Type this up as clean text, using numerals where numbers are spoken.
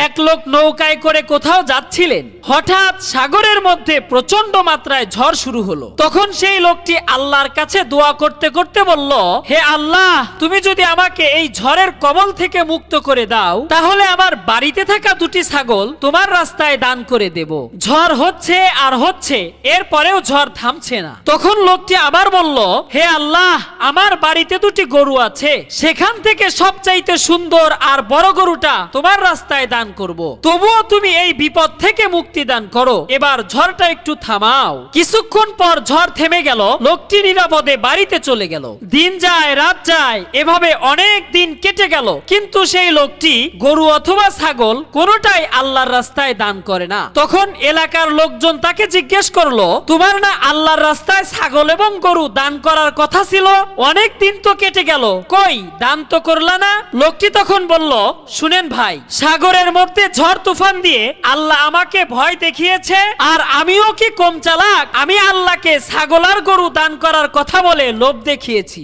এক লোক নৌকায় করে কোথাও যাচ্ছিলেন। হঠাৎ সাগরের মধ্যে প্রচন্ড মাত্রায় ঝড় শুরু হলো। তখন সেই লোকটি আল্লাহর কাছে দোয়া করতে করতে বলল, হে আল্লাহ, তুমি যদি আমাকে এই ঝড়ের কবল থেকে মুক্ত করে দাও, তাহলে আমার বাড়িতে থাকা দুটি ছাগল তোমার রাস্তায় দান করে দেব। ঝড় হচ্ছে আর হচ্ছে, এরপরেও ঝড় থামছে না। তখন লোকটি আবার বলল, হে আল্লাহ, আমার বাড়িতে দুটি গরু আছে, সেখান থেকে সবচাইতে সুন্দর আর বড় গরুটা তোমার রাস্তায় দান করব। তবুও তুমি এই বিপদ থেকে মুক্তি দান করো, এবার ঝড়টা একটু থামাও। কিছুক্ষণ পর ঝড় থেমে গেল। লোকটি নিরাপদে বাড়িতে চলে গেল। দিন যায় রাত যায়, এভাবে অনেক দিন কেটে গেল, কিন্তু সেই লোকটি গরু অথবা ছাগল কোনোটাই আল্লাহর রাস্তায় দান করে না। তখন এলাকার লোকজন তাকে জিজ্ঞেস করলো, তোমার না আল্লাহর রাস্তায় ছাগল এবং গরু দান করার কথা ছিল? অনেক দিন তো কেটে গেল, কই দান তো করলা না? লোকটি তখন বলল, শুনেন ভাই, সাগরের মধ্যে ঝড় তুফান দিয়ে আল্লাহ আমাকে ভয় দেখিয়েছে, আর আমিও কি কম চালাক? আমি আল্লাহকে ছাগল আর গরু দান করার কথা বলে লোভ দেখিয়েছি।